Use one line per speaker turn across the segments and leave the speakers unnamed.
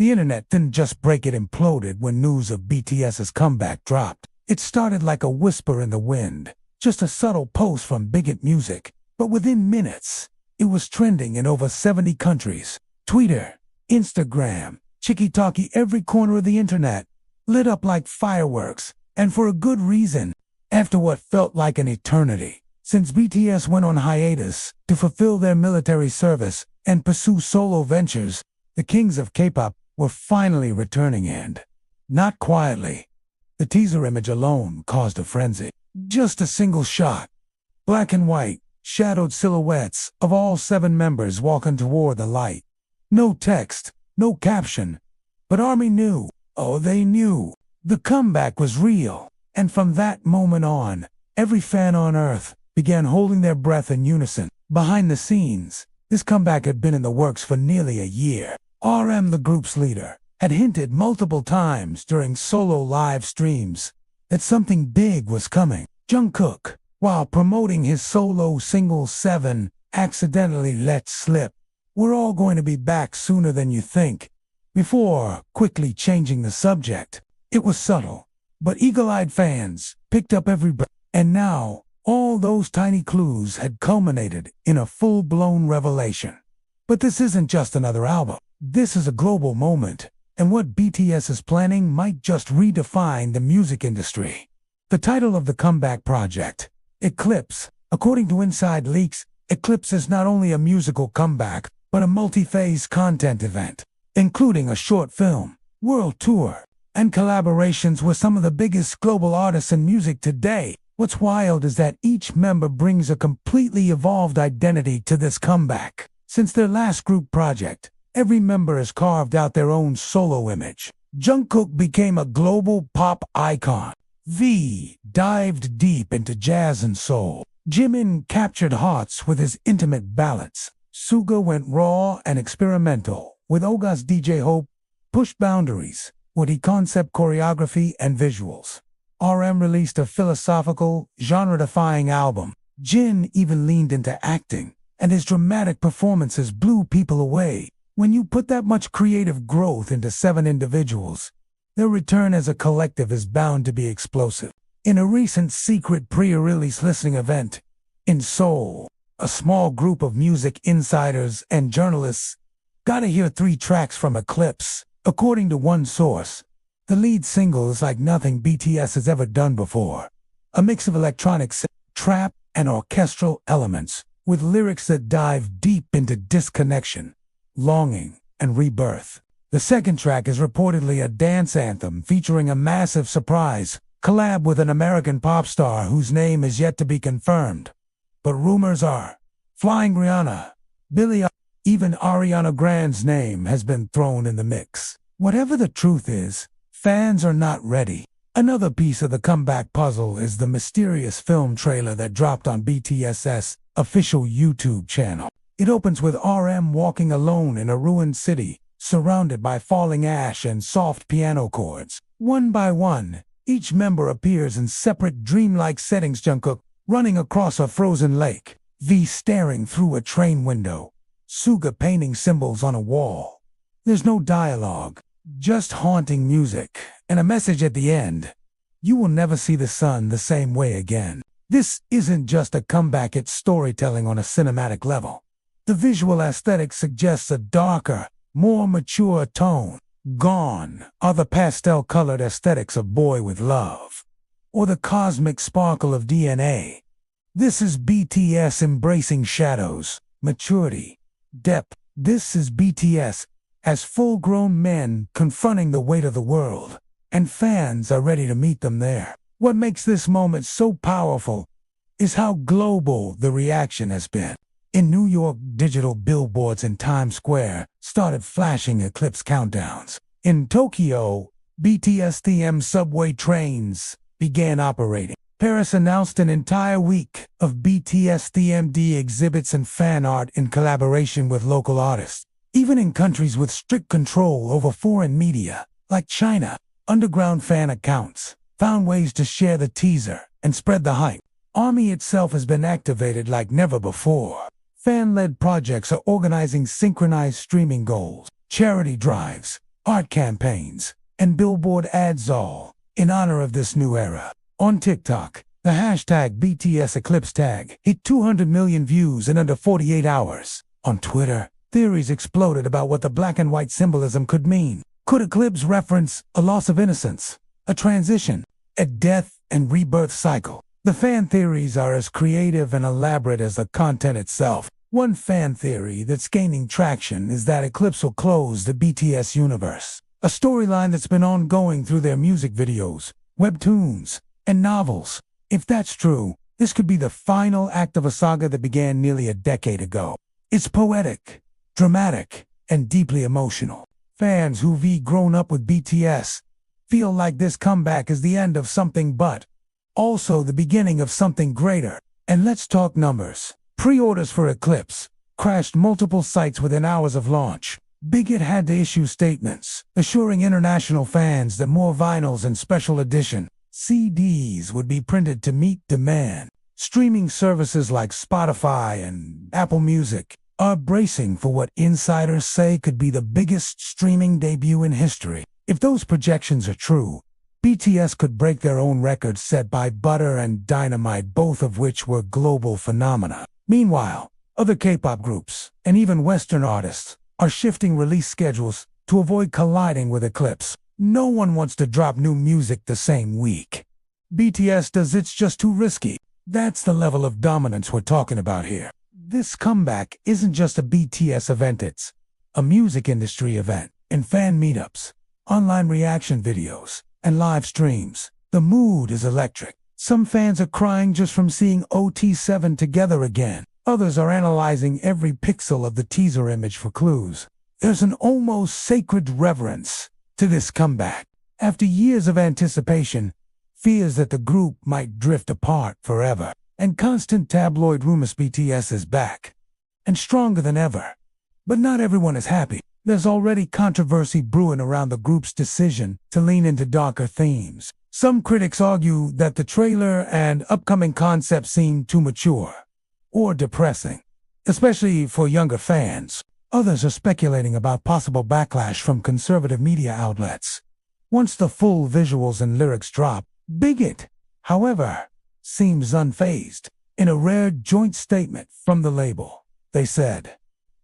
The internet didn't just break, it imploded when news of BTS's comeback dropped. It started like a whisper in the wind, just a subtle post from Bigot Music, but within minutes, it was trending in over 70 countries. Twitter, Instagram, Tiki-Talkie, every corner of the internet lit up like fireworks, and for a good reason. After what felt like an eternity, since BTS went on hiatus to fulfill their military service and pursue solo ventures, the kings of K-pop were finally returning, and not quietly. The teaser image alone caused a frenzy. Just a single shot, black and white, shadowed silhouettes of all 7 members walking toward the light. No text, no caption, but ARMY knew, oh they knew, the comeback was real. And from that moment on, every fan on Earth began holding their breath in unison. Behind the scenes, this comeback had been in the works for nearly a year. RM, the group's leader, had hinted multiple times during solo live streams that something big was coming. Jungkook, while promoting his solo single 7, accidentally let slip, "We're all going to be back sooner than you think," before quickly changing the subject. It was subtle, but eagle-eyed fans picked up every breath. And now, all those tiny clues had culminated in a full-blown revelation. But this isn't just another album. This is a global moment, and what BTS is planning might just redefine the music industry. The title of the comeback project, Eclipse. According to Inside Leaks, Eclipse is not only a musical comeback, but a multi-phase content event, including a short film, world tour, and collaborations with some of the biggest global artists in music today. What's wild is that each member brings a completely evolved identity to this comeback. Since their last group project, every member has carved out their own solo image. Jungkook became a global pop icon. V dived deep into jazz and soul. Jimin captured hearts with his intimate ballads. Suga went raw and experimental, with Oga's DJ Hope pushed boundaries with the concept choreography and visuals. RM released a philosophical, genre-defying album. Jin even leaned into acting, and his dramatic performances blew people away. When you put that much creative growth into 7 individuals, their return as a collective is bound to be explosive. In a recent secret pre-release listening event in Seoul, a small group of music insiders and journalists got to hear 3 tracks from Eclipse. According to one source, the lead single is like nothing BTS has ever done before. A mix of electronic, trap, and orchestral elements, with lyrics that dive deep into disconnection, longing, and rebirth. The second track is reportedly a dance anthem featuring a massive surprise collab with an American pop star whose name is yet to be confirmed. But rumors are Flying Rihanna, Billie, even Ariana Grande's name has been thrown in the mix. Whatever the truth is, fans are not ready. Another piece of the comeback puzzle is the mysterious film trailer that dropped on BTS's official YouTube channel. It opens with RM walking alone in a ruined city, surrounded by falling ash and soft piano chords. One by one, each member appears in separate dreamlike settings. Jungkook running across a frozen lake, V staring through a train window, Suga painting symbols on a wall. There's no dialogue, just haunting music, and a message at the end. You will never see the sun the same way again. This isn't just a comeback, it's storytelling on a cinematic level. The visual aesthetic suggests a darker, more mature tone. Gone are the pastel-colored aesthetics of Boy with Love, or the cosmic sparkle of DNA. This is BTS embracing shadows, maturity, depth. This is BTS as full-grown men confronting the weight of the world, and fans are ready to meet them there. What makes this moment so powerful is how global the reaction has been. In New York, digital billboards in Times Square started flashing Eclipse countdowns. In Tokyo, BTS TM subway trains began operating. Paris announced an entire week of BTS TMD exhibits and fan art in collaboration with local artists. Even in countries with strict control over foreign media, like China, underground fan accounts found ways to share the teaser and spread the hype. ARMY itself has been activated like never before. Fan-led projects are organizing synchronized streaming goals, charity drives, art campaigns, and billboard ads, all in honor of this new era. On TikTok, the hashtag BTS Eclipse tag hit 200 million views in under 48 hours. On Twitter, theories exploded about what the black and white symbolism could mean. Could Eclipse reference a loss of innocence, a transition, a death and rebirth cycle? The fan theories are as creative and elaborate as the content itself. One fan theory that's gaining traction is that Eclipse will close the BTS universe, a storyline that's been ongoing through their music videos, webtoons, and novels. If that's true, this could be the final act of a saga that began nearly a decade ago. It's poetic, dramatic, and deeply emotional. Fans who've grown up with BTS feel like this comeback is the end of something, but also the beginning of something greater. And let's talk numbers. Pre-orders for Eclipse crashed multiple sites within hours of launch. Big Hit had to issue statements assuring international fans that more vinyls and special edition CDs would be printed to meet demand. Streaming services like Spotify and Apple Music are bracing for what insiders say could be the biggest streaming debut in history. If those projections are true, BTS could break their own records set by Butter and Dynamite, both of which were global phenomena. Meanwhile, other K-pop groups and even Western artists are shifting release schedules to avoid colliding with Eclipse. No one wants to drop new music the same week. BTS does it's just too risky. That's the level of dominance we're talking about here. This comeback isn't just a BTS event, it's a music industry event. In fan meetups, online reaction videos, and live streams, the mood is electric. Some fans are crying just from seeing OT7 together again. Others are analyzing every pixel of the teaser image for clues. There's an almost sacred reverence to this comeback. After years of anticipation, fears that the group might drift apart forever, and constant tabloid rumors, BTS is back, and stronger than ever. But not everyone is happy. There's already controversy brewing around the group's decision to lean into darker themes. Some critics argue that the trailer and upcoming concept seem too mature or depressing, especially for younger fans. Others are speculating about possible backlash from conservative media outlets once the full visuals and lyrics drop. Big Hit, however, seems unfazed. In a rare joint statement from the label, they said,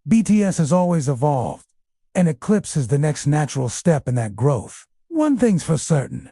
BTS has always evolved, and Eclipse is the next natural step in that growth. One thing's for certain,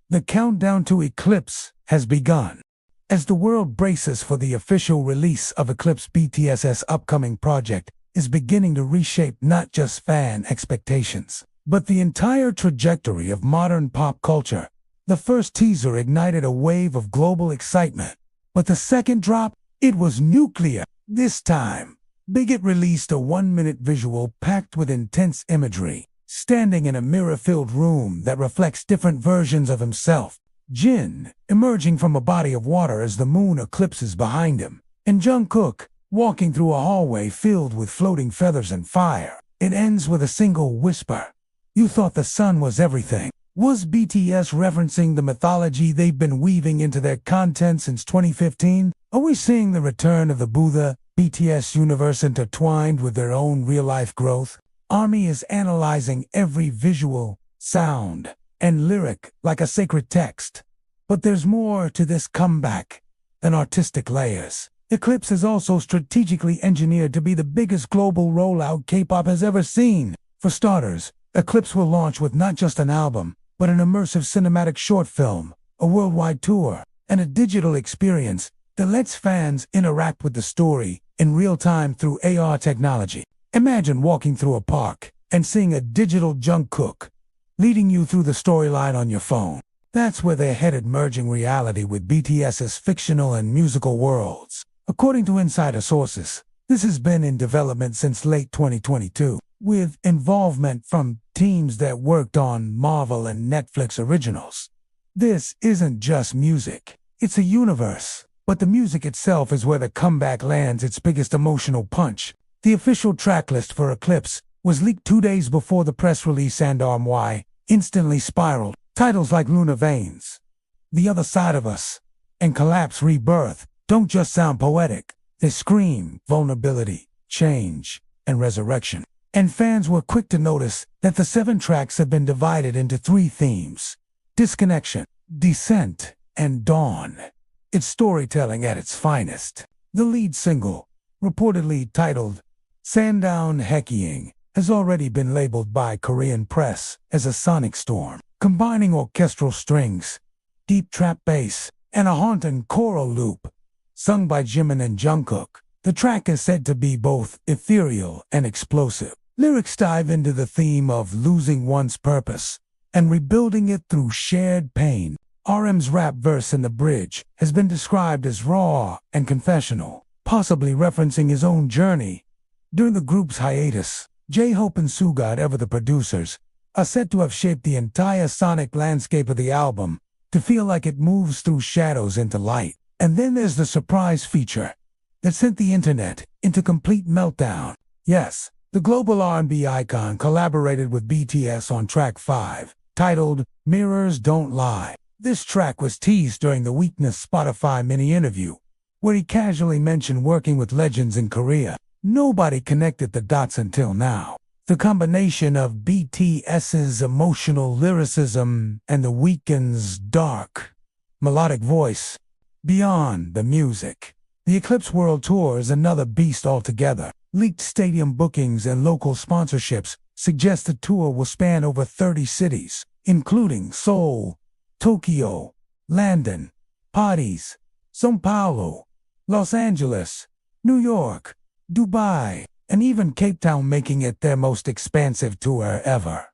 the countdown to Eclipse has begun. As the world braces for the official release of Eclipse, BTS's upcoming project is beginning to reshape not just fan expectations, but the entire trajectory of modern pop culture. The first teaser ignited a wave of global excitement, but the second drop, it was nuclear. This time, Big Hit released a 1-minute visual packed with intense imagery, standing in a mirror-filled room that reflects different versions of himself. Jin, emerging from a body of water as the moon eclipses behind him, and Jungkook, walking through a hallway filled with floating feathers and fire. It ends with a single whisper. You thought the sun was everything. Was BTS referencing the mythology they've been weaving into their content since 2015? Are we seeing the return of the Buddha BTS universe intertwined with their own real-life growth? ARMY is analyzing every visual, sound, and lyric like a sacred text. But there's more to this comeback than artistic layers. Eclipse is also strategically engineered to be the biggest global rollout K-pop has ever seen. For starters, Eclipse will launch with not just an album, but an immersive cinematic short film, a worldwide tour, and a digital experience that lets fans interact with the story in real time through AR technology. Imagine walking through a park and seeing a digital Jungkook leading you through the storyline on your phone. That's where they're headed, merging reality with BTS's fictional and musical worlds. According to insider sources, this has been in development since late 2022, with involvement from teams that worked on Marvel and Netflix originals. This isn't just music, it's a universe. But the music itself is where the comeback lands its biggest emotional punch. The official tracklist for Eclipse was leaked 2 days before the press release, and RMY instantly spiraled. Titles like Lunar Veins, The Other Side of Us, and Collapse Rebirth don't just sound poetic. They scream vulnerability, change, and resurrection. And fans were quick to notice that the 7 tracks have been divided into 3 themes: disconnection, descent, and dawn. It's storytelling at its finest. The lead single, reportedly titled Sandown Heckying, has already been labeled by Korean press as a sonic storm, combining orchestral strings, deep trap bass, and a haunting choral loop. Sung by Jimin and Jungkook, the track is said to be both ethereal and explosive. Lyrics dive into the theme of losing one's purpose and rebuilding it through shared pain. RM's rap verse in the bridge has been described as raw and confessional, possibly referencing his own journey. During the group's hiatus, J-Hope and Suga, ever the producers, are said to have shaped the entire sonic landscape of the album to feel like it moves through shadows into light. And then there's the surprise feature that sent the internet into complete meltdown. Yes, the global R&B icon collaborated with BTS on track 5, titled Mirrors Don't Lie. This track was teased during the Weakness Spotify mini-interview, where he casually mentioned working with legends in Korea. Nobody connected the dots until now. The combination of BTS's emotional lyricism and The Weeknd's dark, melodic voice. Beyond the music, the Eclipse World Tour is another beast altogether. Leaked stadium bookings and local sponsorships suggest the tour will span over 30 cities, including Seoul, Tokyo, London, Paris, São Paulo, Los Angeles, New York, Dubai, and even Cape Town, making it their most expansive tour ever.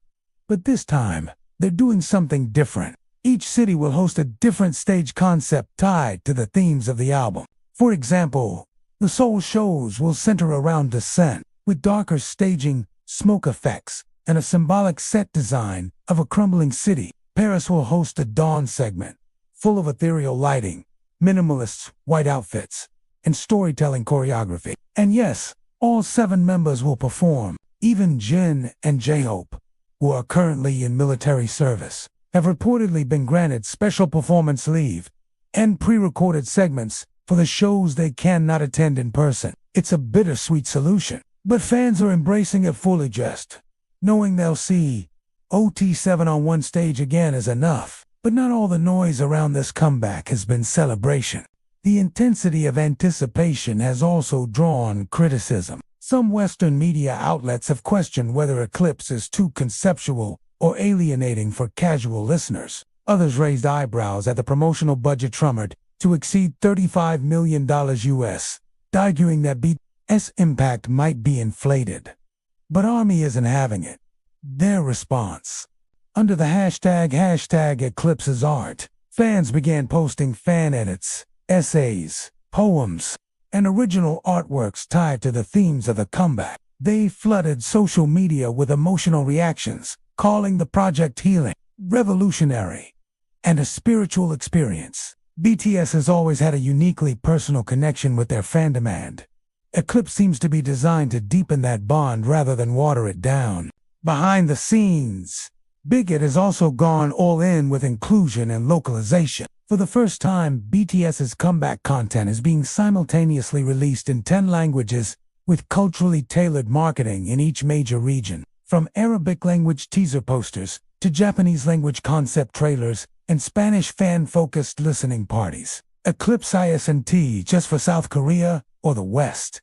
But this time, they're doing something different. Each city will host a different stage concept tied to the themes of the album. For example, the Seoul shows will center around descent, with darker staging, smoke effects, and a symbolic set design of a crumbling city. Paris will host a dawn segment, full of ethereal lighting, minimalist white outfits, and storytelling choreography. And yes, all 7 members will perform. Even Jin and J-Hope, who are currently in military service, have reportedly been granted special performance leave and pre-recorded segments for the shows they cannot attend in person. It's a bittersweet solution, but fans are embracing it fully, just knowing they'll see OT7 on one stage again is enough. But not all the noise around this comeback has been celebration. The intensity of anticipation has also drawn criticism. Some Western media outlets have questioned whether Eclipse is too conceptual or alienating for casual listeners. Others raised eyebrows at the promotional budget rumored to exceed $35 million US, arguing that BTS impact might be inflated. But ARMY isn't having it. Their response: under the hashtag #EclipsesArt, fans began posting fan edits, essays, poems, and original artworks tied to the themes of the comeback. They flooded social media with emotional reactions, calling the project healing, revolutionary, and a spiritual experience. BTS has always had a uniquely personal connection with their fan demand. Eclipse seems to be designed to deepen that bond rather than water it down. Behind the scenes, Big Hit has also gone all in with inclusion and localization. For the first time, BTS's comeback content is being simultaneously released in 10 languages with culturally tailored marketing in each major region. From Arabic language teaser posters to Japanese language concept trailers and Spanish fan-focused listening parties. Eclipse ISNT just for South Korea or the West.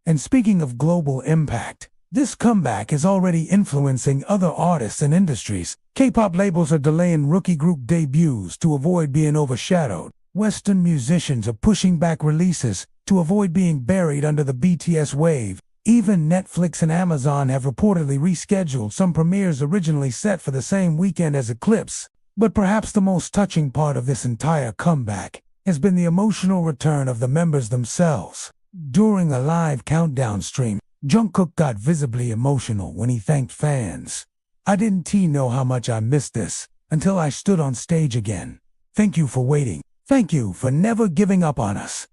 And speaking of global impact, this comeback is already influencing other artists and industries. K-pop labels are delaying rookie group debuts to avoid being overshadowed. Western musicians are pushing back releases to avoid being buried under the BTS wave. Even Netflix and Amazon have reportedly rescheduled some premieres originally set for the same weekend as Eclipse. But perhaps the most touching part of this entire comeback has been the emotional return of the members themselves. During a live countdown stream, Jungkook got visibly emotional when he thanked fans. "I didn't know how much I missed this until I stood on stage again. Thank you for waiting. Thank you for never giving up on us.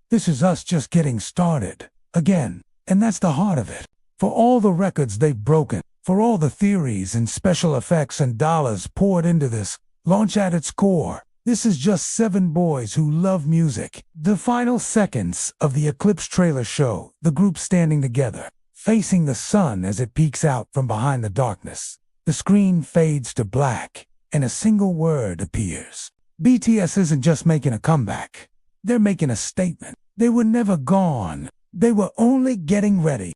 This is us just getting started again." And that's the heart of it. For all the records they've broken, for all the theories and special effects and dollars poured into this launch at its core, this is just 7 boys who love music. The final seconds of the Eclipse trailer show the group standing together, facing the sun as it peeks out from behind the darkness. The screen fades to black, and a single word appears. BTS isn't just making a comeback. They're making a statement. They were never gone. They were only getting ready.